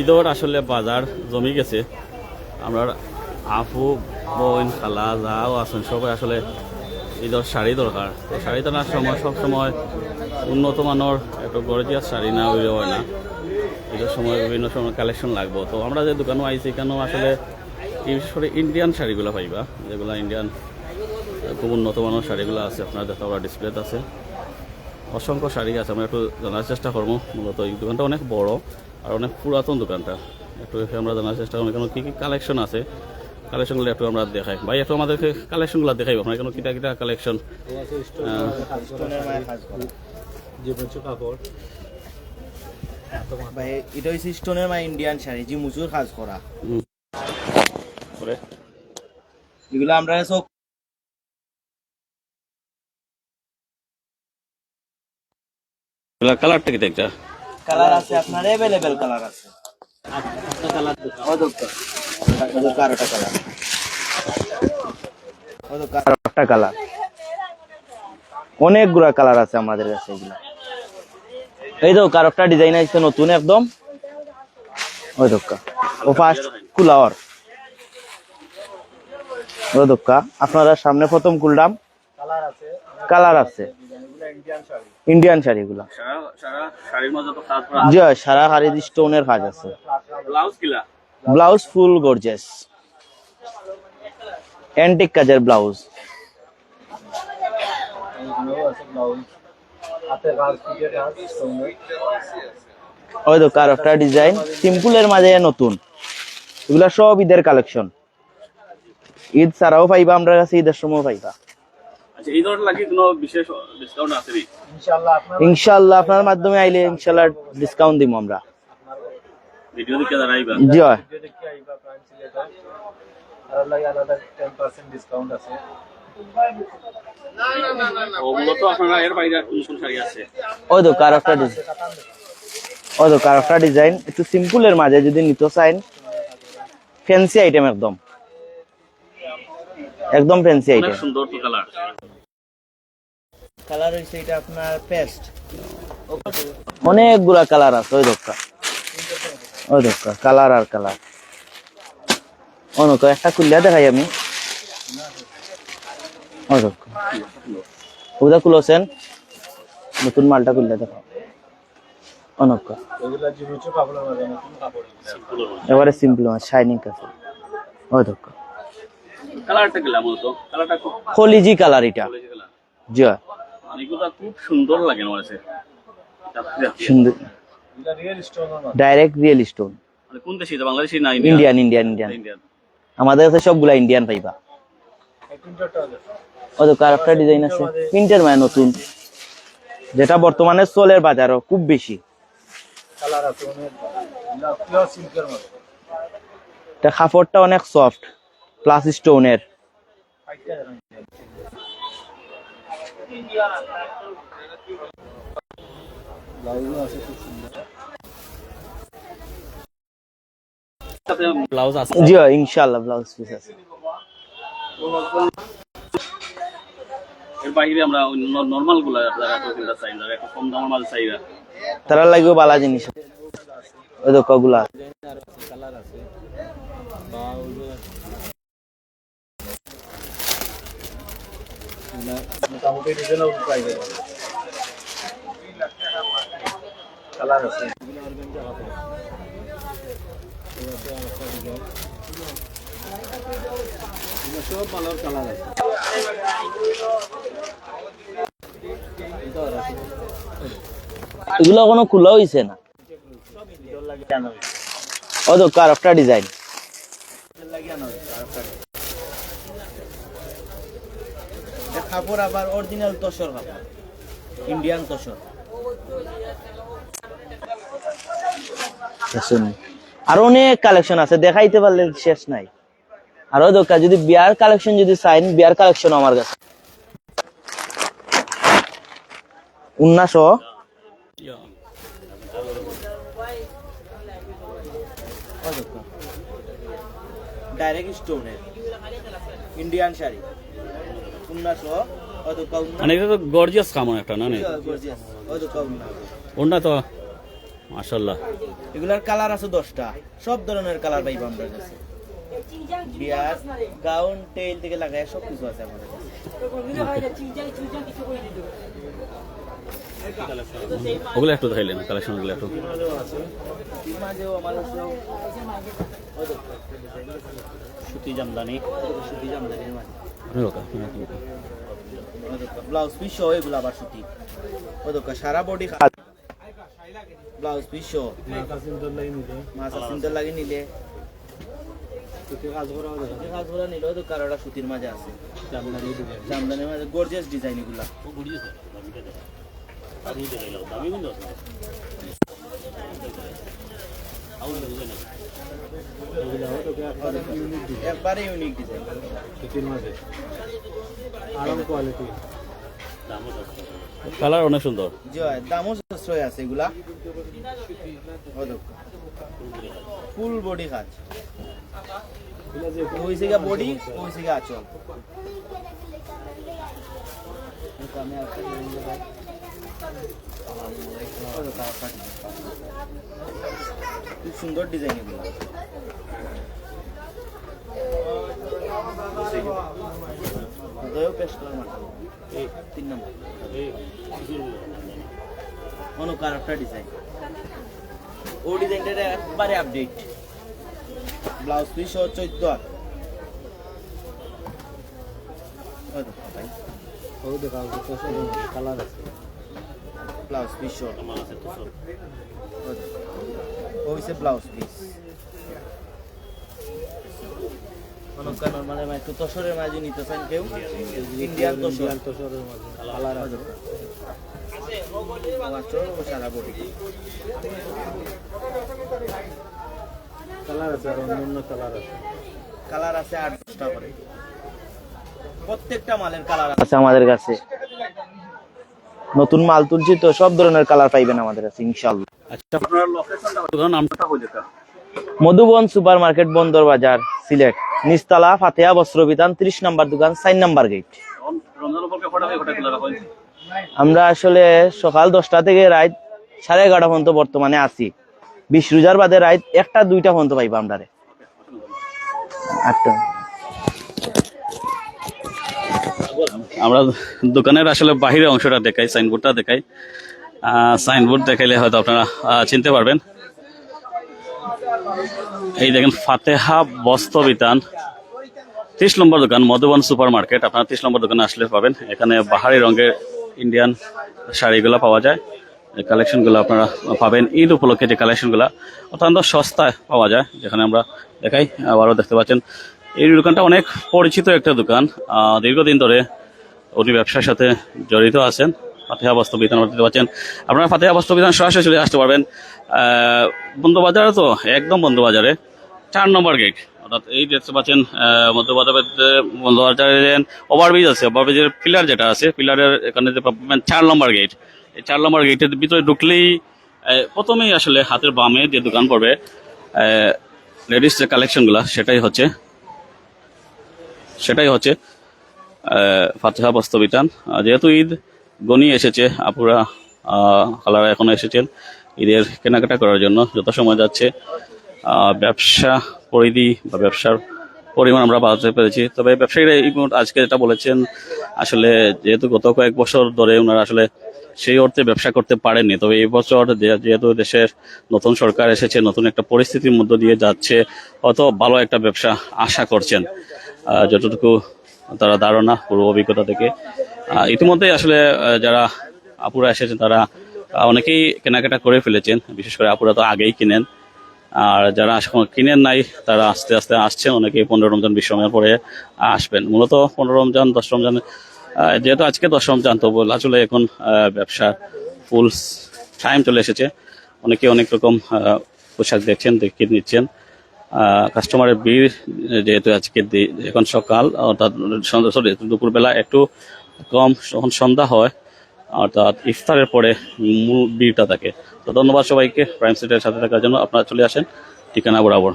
ঈদর আসলে বাজার জমি গেছে। আমরা আফু বোন খালা যাও আছেন সবাই আসলে ঈদর শাড়ি দরকার। তো শাড়ি তো না সময় সবসময় উন্নত মানের একটু গর্জিয়াস শাড়ি না হইলে হয় না। ঈদের সময় বিভিন্ন সময় কালেকশন লাগবো। তো আমরা যে দোকানও আইছি এখানেও আসলে বিশেষ করে ইন্ডিয়ান শাড়িগুলো পাইবা, যেগুলো ইন্ডিয়ান খুব উন্নত মানের শাড়িগুলো আছে। আপনারা দেখতে পারা ডিসপ্লেতে আছে, অসংখ্য শাড়ি আছে। আমরা একটু জানার চেষ্টা করবো। মূলত এই দোকানটা অনেক বড় আর অনেক পুরাতন দোকানটা। একটু আমরা জানার চেষ্টা করবো এখানে কী কী কালেকশন আছে, কালেকশনগুলো একটু আমরা দেখাই। ভাই একটু আমাদেরকে কালেকশনগুলো দেখাইব আপনার এখানে কিটা কিটা কালেকশন। ভাই এটা হচ্ছে স্টোনের মা ইন্ডিয়ান শাড়ি জি মুচুর কাজ করা। এগুলো আমরা সব কালারটা কি একটা কালার আছে, আপনার अवेलेबल কালার আছে। একটা কালার ও দোকান ও কারোটা কালার ও দোকান কারোটা কালার অনেকগুলা কালার আছে আমাদের কাছে। এগুলা এই তো কারোটা ডিজাইন আছে নতুন একদম। ওই দোকান ও ফার্স্ট কুলাওয়ার ও দোকান আপনারা সামনে প্রথম কুলডাম কালার আছে ইন্ডিয়ান শাড়িগুলা। জি সারা হাড়ি স্টোনের কাজ আছে। ব্লাউজ ফুল গর্জিয়াস অ্যান্টিক কাজের ব্লাউজ। ওই তো কারোটা ডিজাইন সিম্পলের মাঝে নতুন। এগুলা সব ঈদের কালেকশন। ঈদ ছাড়াও পাইবা আমরা কাছে, ঈদের সময় পাইবা। ইনশাআল্লাহ আপনার মাধ্যমে আইলে ইনশাআল্লাহ ডিসকাউন্ট দিব আমরা। জি ওই তো কারোটা ডিজাইন একটু সিম্পলের মাঝে যদি নিতে চাইন, ফ্যান্সি আইটেম একদম একদম ফ্যান্সি আইটেম। সুন্দর তো কালার কালার হইছে এটা আপনার পেস্ট। অনেকগুলা কালার আছে। ওই দোকা কালার আর কালার অনেক একটা খুললে দেখাই আমি। ওই দোকা ওটা খুলেছেন নতুন মালটা খুললে দেখাও। অনেক এবারে সিম্পল শাইনিং কাছে। ওই দোকা কালারটা কি মূলত কালারটা কলিজি কালার এটা। জি এগুলো খুব সুন্দর লাগে আমার কাছে। সুন্দর ডাইরেক্ট রিয়েল স্টোন। মানে কোন দেশি, বাংলাদেশি না ইন্ডিয়ান? আমাদের কাছে সবগুলা ইন্ডিয়ান পাইবা। ওই তো কারোটা ডিজাইন আছে প্রিন্টের মানে নতুন, যেটা বর্তমানে চলের বাজারও খুব বেশি। এটা কাপড়টা অনেক সফট প্লাস স্টোনের। ব্লাউজ আছে জি ইনশাআল্লাহ ব্লাউজ পিস আছে। এর বাইরে আমরা নরমাল গুলা যারা কিনতে চাই না, একটু কম দামের মাল চাই না, তারা লাগবে বালা জিনিস। ওই তো কগুলা কালার আছে বা মোটামুটি রিজনেবল প্রাইসে কালার আছে। সব ভালো কালার আছে। এগুলো কোনো খোলা হইছে না। ও তো কারোটা ডিজাইন কাপড় আবার অরিজিনাল তসর কাপড়, ইন্ডিয়ান তসর। আর অনেক কালেকশন আছে, দেখাইতে পারলে শেষ নাই। আরো দরকার যদি বিয়ার কালেকশন যদি চাইন, বিয়ার কালেকশন আমার কাছে 1900 ডাইরেক্ট স্টোনের ইন্ডিয়ান শাড়ি 1900। মানে এটা তো গর্জিয়াস কাম একটা না? গর্জিয়াস ওই তো কাম ওটা তো মাশাআল্লাহ। এগুলার কালার আছে 10টা, সব ধরনের কালার পাইবা আমরা কাছে। বিয়ার গাউন টেইল থেকে লাগায় সব কিছু আছে আমাদের কাছে। ওগুলো একটু দেখাইলেন কালেকশনগুলো একটু। মাঝেও আমাদের সব সুতি জামদানি, সুতি জামদানির মাঝে রোকা ব্লাউজ পিস সহ এগুলো আবার সুতি ওদকা সারা বডি কাজ, ব্লাউজ পিস সহ মাথা সিন্দর লাগি নিলে কাজ করা নিলে ওদকা আর ওটা সুতির মাঝে আছে জামদানির মাঝে গর্জিয়াস ডিজাইন এগুলা। একবারে ইউনিক ডিজাইন কালার অনেক সুন্দর। জি হয়, দামও সাশ্রয় আছে এগুলা। ফুল বডি কাজ, হইছে গা বডি, হইছে গা আঁচল। খুব সুন্দর ডিজাইন এগুলো। পেশ করার মাথা 3 নম্বর অনেক আরেকটা ডিজাইন, ও ডিজাইনটা একবারে আপডেট। ব্লাউজ পিস 14 কালার আছে, ব্লাউজ পিস হইছে ব্লাউজ পিস নরমাল একটু তসরের মাঝে নিতে চান কেউ, ইন্ডিয়ান তসরের মাঝে কালার আছে সারা বডি কালার আছে, আর অন্যান্য কালার আছে, কালার আছে 8-10টা করে। প্রত্যেকটা মালের কালার আছে আমাদের কাছে। নতুন মাল তুলছি তো সব ধরনের কালার পাইবেন আমাদের কাছে ইনশাআল্লাহ। আচ্ছা, আপনার লোকেশনটা দোকান নামটা কই যেটা? মধুবন সুপার মার্কেট, বন্দর বাজার, সিলেট, নিস্তালা ফাতেহা বস্ত্র বিতান 30 নম্বর দোকান, 4 নম্বর গেট। রমজান উপলক্ষে কটা খোলা রাখা হয়েছে? আমরা আসলে সকাল 10টা থেকে রাত 11:30 পর্যন্ত বর্তমানে আছি। 20 রোজার বাদে রাত 1টা-2টা পর্যন্ত পাইবা আমরা। আমরা দোকানের আসলে বাহিরের অংশটা দেখাই, সাইনবোর্ডটা দেখাই। সাইনবোর্ড দেখাইলে হয়তো আপনারা চিনতে পারবেন। এই দেখেন ফাতেহা বস্ত্র বিতান 30 নম্বর দোকান, মধুবন সুপার মার্কেট। আপনারা 30 নম্বর দোকানে আসলে পাবেন। এখানে বাহারি রঙের ইন্ডিয়ান শাড়িগুলো পাওয়া যায়। এই কালেকশনগুলো আপনারা পাবেন ঈদ উপলক্ষে। যে কালেকশনগুলো অত্যন্ত সস্তায় পাওয়া যায়, যেখানে আমরা দেখাই। আবারও দেখতে পাচ্ছেন এই দোকানটা অনেক পরিচিত একটা দোকান। দীর্ঘদিন ধরে উনি ব্যবসার সাথে জড়িত আছেন। ফাতেহা বস্ত্র বিতান দেখতে পাচ্ছেন। আপনারা ফাতেহা বস্ত্র বিতান সরাসরি চলে আসতে পারবেন। বন্ধুবাজারে, তো একদম বন্ধুবাজারে 4 নম্বর গেট। অর্থাৎ এই দেখতে পাচ্ছেন বন্ধুবাজারের ওভারব্রিজ আছে, ওভারব্রিজের পিলার যেটা আছে, পিলারের এখানে যে পাবেন 4 নম্বর গেট। এই 4 নম্বর গেটের ভিতরে ঢুকলেই প্রথমেই আসলে হাতের বামে যে দোকান পড়বে লেডিস যে কালেকশনগুলো, সেটাই হচ্ছে ফাতেহা বস্ত্র বিতান। যেহেতু ঈদ গনিয়ে এসেছে, আপুরা খালারা এখনো এসেছেন ঈদের কেনাকাটা করার জন্য। যত সময় যাচ্ছে ব্যবসা পরিধি বা ব্যবসার পরিমাণ আমরা বাড়াতে পেরেছি। তবে ব্যবসায়ীরা এই আজকে যেটা বলেছেন, আসলে যেহেতু গত কয়েক বছর ধরে ওনারা আসলে সেই অর্থে ব্যবসা করতে পারেননি, তবে এই বছর যেহেতু দেশের নতুন সরকার এসেছে, নতুন একটা পরিস্থিতির মধ্য দিয়ে যাচ্ছে, অত ভালো একটা ব্যবসা আশা করছেন যতটুকু তারা ধারণা পূর্ব অভিজ্ঞতা থেকে। ইতিমধ্যে আসলে যারা আপুরা এসেছেন তারা অনেকেই কেনাকাটা করে ফেলেছেন। বিশেষ করে আপুরা তো আগেই কিনেন, আর যারা কিনেন নাই তারা আস্তে আস্তে আসছেন। অনেকেই 15 রমজান 20 রমজান পরে আসবেন। মূলত 15 রমজান 10 রমজান, যেহেতু আজকে 10 রমজান, তো আসলে এখন ব্যবসার ফুল টাইম চলে এসেছে। অনেকে অনেক রকম পোশাক দেখছেন, দেখে নিচ্ছেন। কাস্টমারের ভিড় যেহেতু আজকে এখন সকাল, অর্থাৎ দুপুরবেলা একটু কম, যখন সন্ধ্যা হয় অর্থাৎ ইফতারের পরে মূল ভিড়টা থাকে। তো ধন্যবাদ সবাইকে প্রাইম সিটির সাথে থাকার জন্য। আপনারা চলে আসেন ঠিকানা বরাবর।